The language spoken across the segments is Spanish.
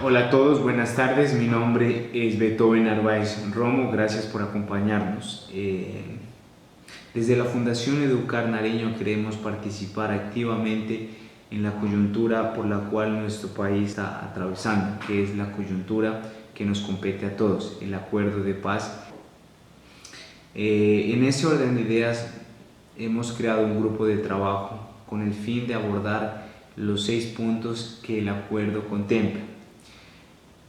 Hola a todos, buenas tardes. Mi nombre es Beethoven Narváez Romo. Gracias por acompañarnos. Desde la Fundación Educar Nariño queremos participar activamente en la coyuntura por la cual nuestro país está atravesando, que es la coyuntura que nos compete a todos, el acuerdo de paz. En ese orden de ideas hemos creado un grupo de trabajo con el fin de abordar los 6 puntos que el acuerdo contempla.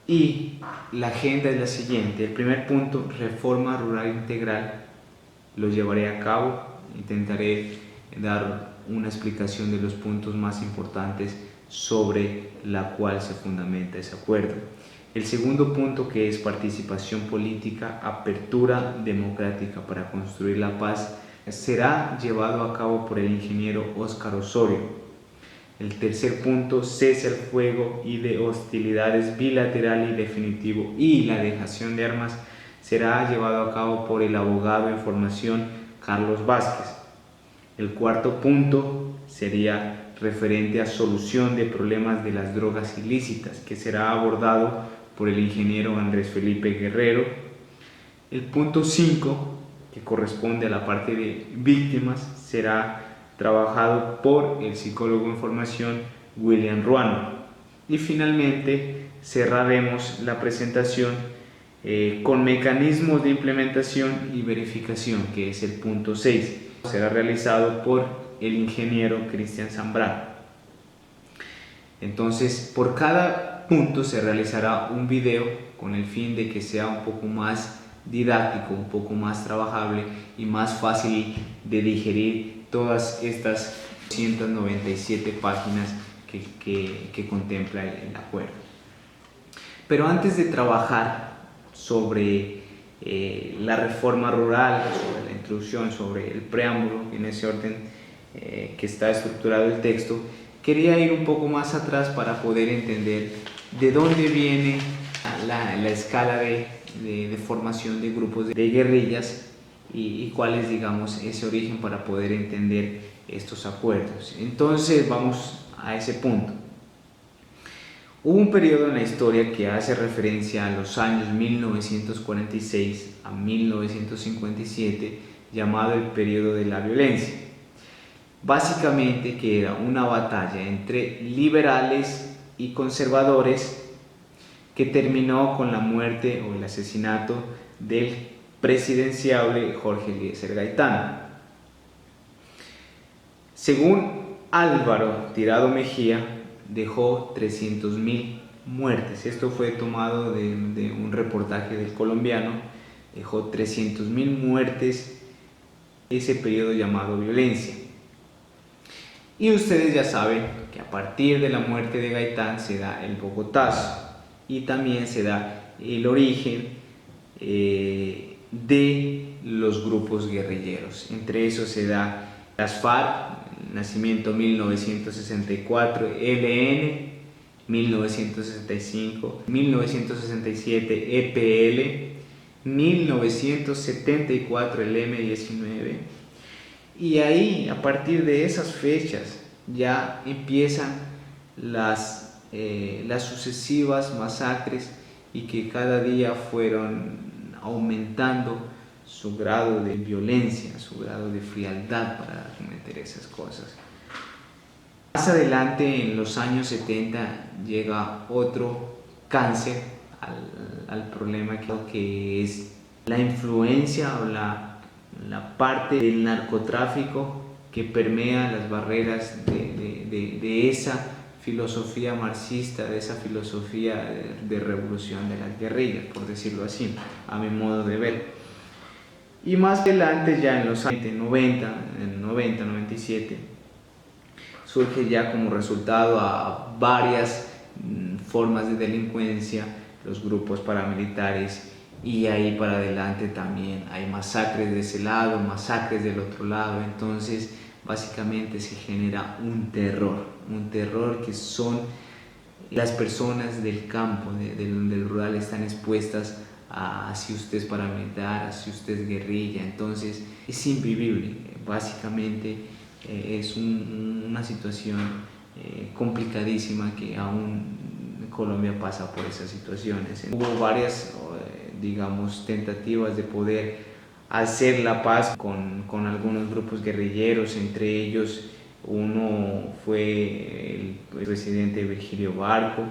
Y la agenda es la siguiente. El primer punto, reforma rural integral, lo llevaré a cabo. Intentaré dar una explicación de los puntos más importantes sobre la cual se fundamenta ese acuerdo. El segundo punto, que es participación política, apertura democrática para construir la paz, será llevado a cabo por el ingeniero Óscar Osorio. El tercer punto, cese al fuego y de hostilidades bilateral y definitivo, y la dejación de armas será llevado a cabo por el abogado en formación Carlos Vázquez. El cuarto punto sería referente a solución de problemas de las drogas ilícitas, que será abordado por el ingeniero Andrés Felipe Guerrero. El punto 5, que corresponde a la parte de víctimas, será trabajado por el psicólogo en formación William Ruano. Y finalmente cerraremos la presentación con mecanismos de implementación y verificación, que es el punto 6. Será realizado por el ingeniero Cristian Zambrano. Entonces, por cada punto se realizará un video con el fin de que sea un poco más didáctico, un poco más trabajable y más fácil de digerir todas estas 197 páginas que contempla el acuerdo. Pero antes de trabajar sobre la reforma rural, sobre la introducción, sobre el preámbulo, en ese orden que está estructurado el texto, quería ir un poco más atrás para poder entender de dónde viene la escala de formación de grupos de guerrillas y cuál es, digamos, ese origen para poder entender estos acuerdos. Entonces vamos a ese punto. Hubo un periodo en la historia que hace referencia a los años 1946 a 1957 llamado el periodo de la violencia. Básicamente que era una batalla entre liberales y conservadores que terminó con la muerte o el asesinato del presidenciable Jorge Eliezer Gaitán. Según Álvaro Tirado Mejía, dejó 300.000 muertes. Esto fue tomado de un reportaje del Colombiano. Dejó 300.000 muertes ese periodo llamado violencia. Y ustedes ya saben que a partir de la muerte de Gaitán se da el Bogotazo y también se da el origen de los grupos guerrilleros. Entre esos se da las FARC, nacimiento 1964, ELN, 1965, 1967, EPL, 1974 el M-19. Y ahí, a partir de esas fechas, ya empiezan las sucesivas masacres y que cada día fueron aumentando su grado de violencia, su grado de frialdad para cometer esas cosas. Más adelante, en los años 70, llega otro cáncer al problema que es la influencia o la parte del narcotráfico que permea las barreras de esa filosofía marxista, de esa filosofía de revolución de las guerrillas, por decirlo así, a mi modo de ver. Y más adelante, ya en los años 90, en 90, 97, surge ya como resultado a varias formas de delincuencia, los grupos paramilitares, y ahí para adelante también hay masacres de ese lado, masacres del otro lado. Entonces básicamente se genera un terror que son las personas del campo, del rural, están expuestas a si usted es paramilitar, a si usted es guerrilla. Entonces es invivible, básicamente es una situación complicadísima que aún Colombia pasa por esas situaciones. Hubo varias, digamos, tentativas de poder hacer la paz con algunos grupos guerrilleros, entre ellos uno fue el presidente Virgilio Barco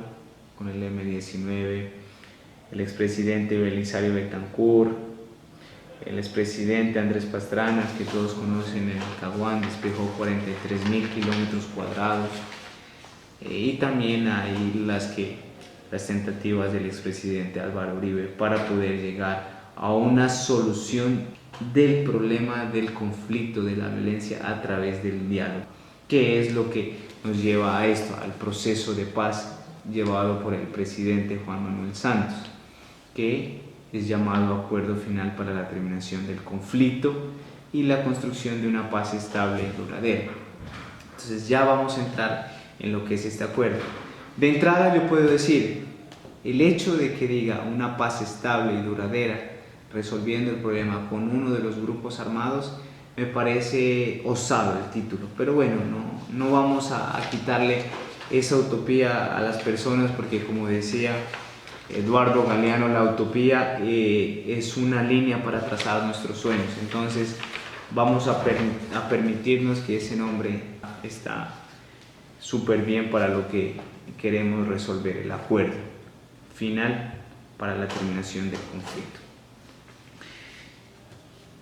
con el M-19, el expresidente Belisario Betancourt, el expresidente Andrés Pastrana, que todos conocen, en el Caguán despejó 43.000 kilómetros cuadrados, y también hay las tentativas del expresidente Álvaro Uribe para poder llegar a una solución del problema del conflicto, de la violencia a través del diálogo, que es lo que nos lleva a esto, al proceso de paz llevado por el presidente Juan Manuel Santos, que es llamado Acuerdo Final para la Terminación del Conflicto y la construcción de una paz estable y duradera. Entonces ya vamos a entrar en lo que es este acuerdo. De entrada yo puedo decir, el hecho de que diga una paz estable y duradera resolviendo el problema con uno de los grupos armados, me parece osado el título, pero bueno, no vamos a quitarle esa utopía a las personas, porque como decía Eduardo Galeano, la utopía es una línea para trazar nuestros sueños. Entonces vamos a permitirnos que ese nombre está súper bien para lo que queremos resolver, el acuerdo final para la terminación del conflicto.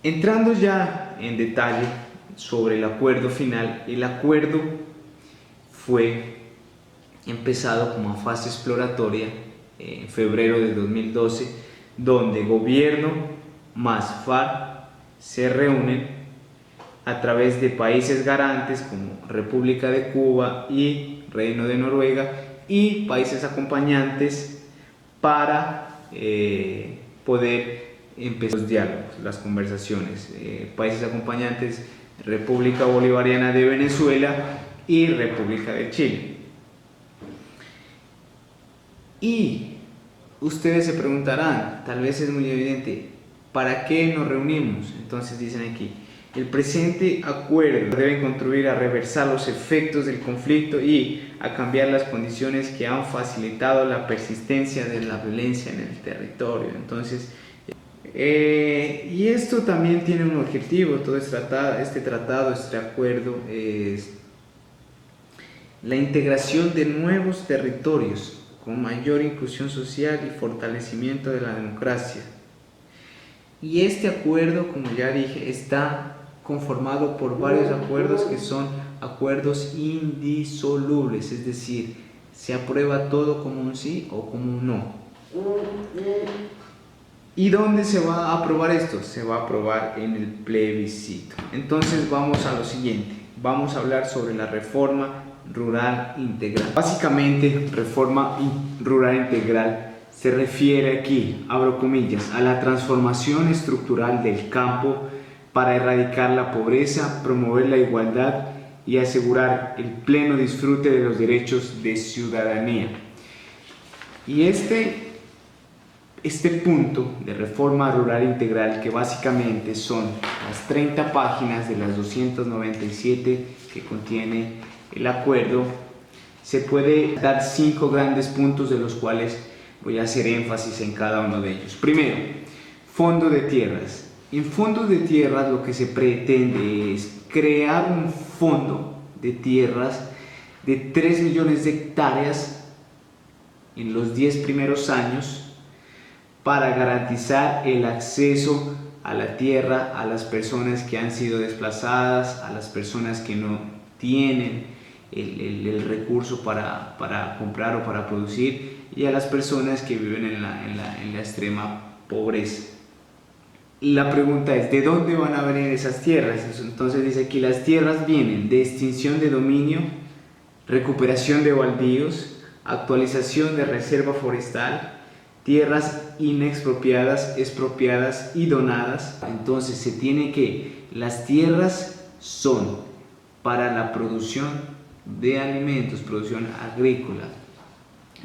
Entrando ya en detalle sobre el acuerdo final, el acuerdo fue empezado como fase exploratoria en febrero de 2012, donde gobierno más FARC se reúnen a través de países garantes como República de Cuba y Reino de Noruega, y países acompañantes para poder empezar los diálogos, las conversaciones. Países acompañantes: República Bolivariana de Venezuela y República de Chile. Y ustedes se preguntarán, tal vez es muy evidente, ¿para qué nos reunimos? Entonces dicen aquí: el presente acuerdo debe contribuir a reversar los efectos del conflicto y a cambiar las condiciones que han facilitado la persistencia de la violencia en el territorio. Entonces, y esto también tiene un objetivo. Todo este acuerdo es la integración de nuevos territorios con mayor inclusión social y fortalecimiento de la democracia. Y este acuerdo, como ya dije, está conformado por varios acuerdos que son acuerdos indisolubles, es decir, se aprueba todo como un sí o como un no. ¿Y dónde se va a aprobar esto? Se va a aprobar en el plebiscito. Entonces vamos a lo siguiente, vamos a hablar sobre la reforma rural integral. Básicamente, reforma rural integral se refiere aquí, abro comillas, a la transformación estructural del campo para erradicar la pobreza, promover la igualdad y asegurar el pleno disfrute de los derechos de ciudadanía. Y este punto de reforma rural integral, que básicamente son las 30 páginas de las 297 que contiene el acuerdo, se puede dar 5 grandes puntos, de los cuales voy a hacer énfasis en cada uno de ellos. Primero, fondo de tierras. En fondos de tierras lo que se pretende es crear un fondo de tierras de 3 millones de hectáreas en los 10 primeros años para garantizar el acceso a la tierra a las personas que han sido desplazadas, a las personas que no tienen el recurso para comprar o para producir, y a las personas que viven en la extrema pobreza. La pregunta es, ¿de dónde van a venir esas tierras? Entonces dice aquí, las tierras vienen de extinción de dominio, recuperación de baldíos, actualización de reserva forestal, tierras inexpropiadas, expropiadas y donadas. Entonces se tiene que, las tierras son para la producción de alimentos, producción agrícola.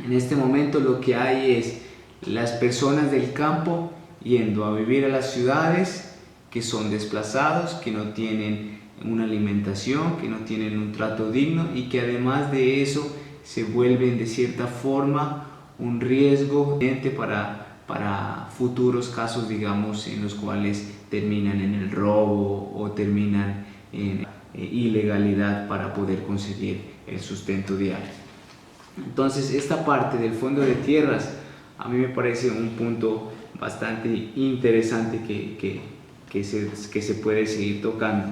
En este momento lo que hay es las personas del campo yendo a vivir a las ciudades, que son desplazados, que no tienen una alimentación, que no tienen un trato digno, y que además de eso se vuelven de cierta forma un riesgo para futuros casos, digamos, en los cuales terminan en el robo o terminan en ilegalidad para poder conseguir el sustento diario. Entonces, esta parte del fondo de tierras a mí me parece un punto bastante interesante que se puede seguir tocando.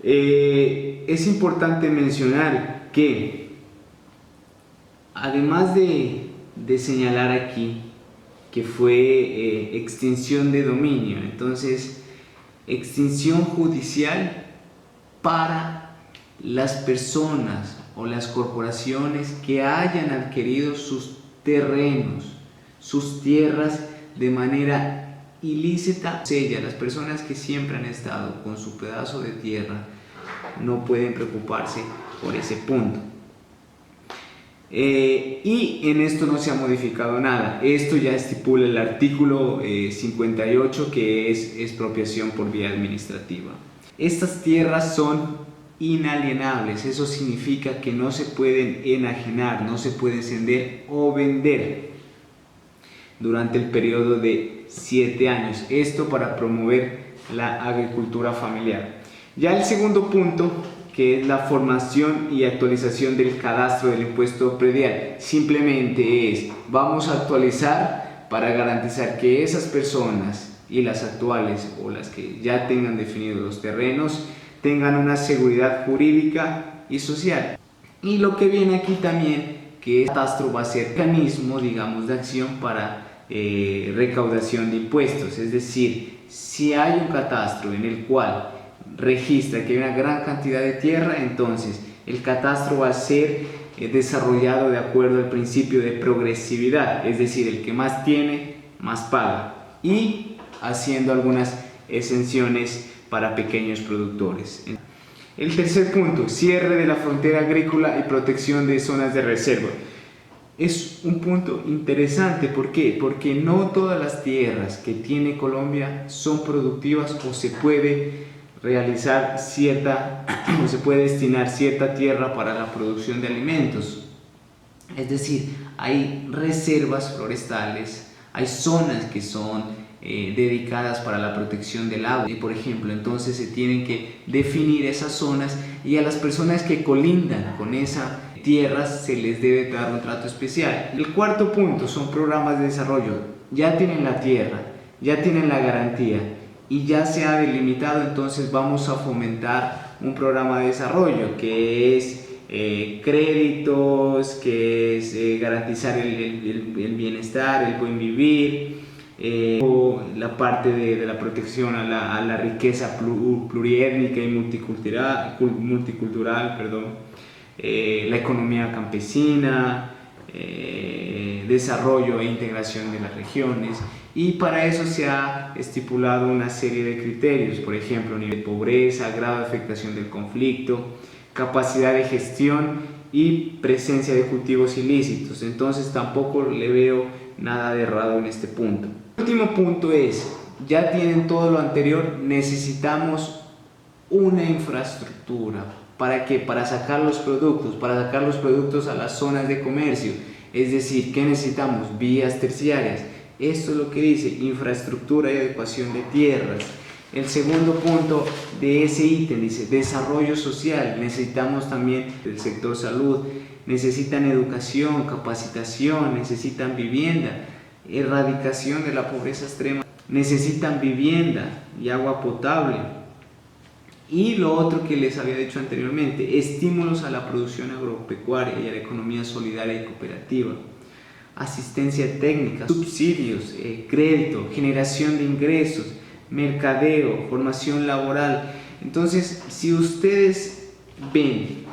Es importante mencionar que, además de señalar aquí que fue extinción de dominio, entonces extinción judicial para las personas o las corporaciones que hayan adquirido sus terrenos, sus tierras de manera ilícita. O sea, las personas que siempre han estado con su pedazo de tierra no pueden preocuparse por ese punto. Y en esto no se ha modificado nada. Esto ya estipula el artículo 58, que es expropiación por vía administrativa. Estas tierras son inalienables. Eso significa que no se pueden enajenar, no se pueden ceder o vender durante el periodo de 7 años. Esto para promover la agricultura familiar. Ya el segundo punto, que es la formación y actualización del cadastro del impuesto predial, simplemente es: vamos a actualizar para garantizar que esas personas, y las actuales o las que ya tengan definidos los terrenos, tengan una seguridad jurídica y social. Y lo que viene aquí también, que el catastro va a ser mecanismo, digamos, de acción para recaudación de impuestos. Es decir, si hay un catastro en el cual registra que hay una gran cantidad de tierra, entonces el catastro va a ser desarrollado de acuerdo al principio de progresividad, es decir, el que más tiene, más paga, y haciendo algunas exenciones para pequeños productores. El tercer punto: cierre de la frontera agrícola y protección de zonas de reserva. Es un punto interesante. ¿Por qué? Porque no todas las tierras que tiene Colombia son productivas, o se puede realizar o se puede destinar cierta tierra para la producción de alimentos. Es decir, hay reservas forestales, hay zonas que son dedicadas para la protección del agua, y por ejemplo, entonces se tienen que definir esas zonas, y a las personas que colindan con esa tierra se les debe dar un trato especial. El cuarto punto son programas de desarrollo. Ya tienen la tierra, ya tienen la garantía y ya se ha delimitado, entonces vamos a fomentar un programa de desarrollo que es créditos, que es garantizar el bienestar, el buen vivir, la parte de la protección a la riqueza pluriétnica y multicultural, la economía campesina, desarrollo e integración de las regiones. Y para eso se ha estipulado una serie de criterios, por ejemplo, nivel de pobreza, grado de afectación del conflicto, capacidad de gestión y presencia de cultivos ilícitos. Entonces tampoco le veo nada de errado en este punto. El último punto es: ya tienen todo lo anterior, necesitamos una infraestructura. ¿Para qué? Para sacar los productos a las zonas de comercio. Es decir, ¿qué necesitamos? Vías terciarias. Esto es lo que dice: infraestructura y adecuación de tierras. El segundo punto de ese ítem dice desarrollo social. Necesitamos también el sector salud, necesitan educación, capacitación, necesitan vivienda, erradicación de la pobreza extrema, necesitan vivienda y agua potable. Y lo otro que les había dicho anteriormente: estímulos a la producción agropecuaria y a la economía solidaria y cooperativa, asistencia técnica, subsidios, crédito, generación de ingresos, mercadeo, formación laboral. Entonces, si ustedes ven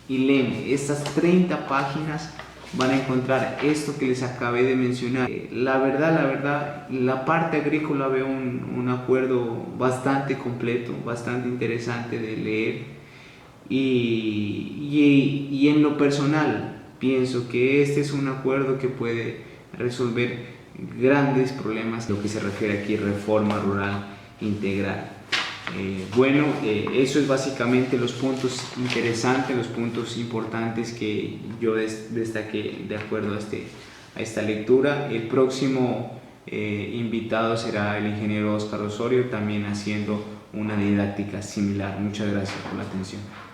y leen estas 30 páginas, van a encontrar esto que les acabé de mencionar. La verdad, la parte agrícola veo un acuerdo bastante completo, bastante interesante de leer, y en lo personal pienso que este es un acuerdo que puede resolver grandes problemas, lo que se refiere aquí reforma rural integral. Eso es básicamente los puntos interesantes, los puntos importantes que yo destaqué de acuerdo a esta lectura. El próximo invitado será el ingeniero Oscar Osorio, también haciendo una didáctica similar. Muchas gracias por la atención.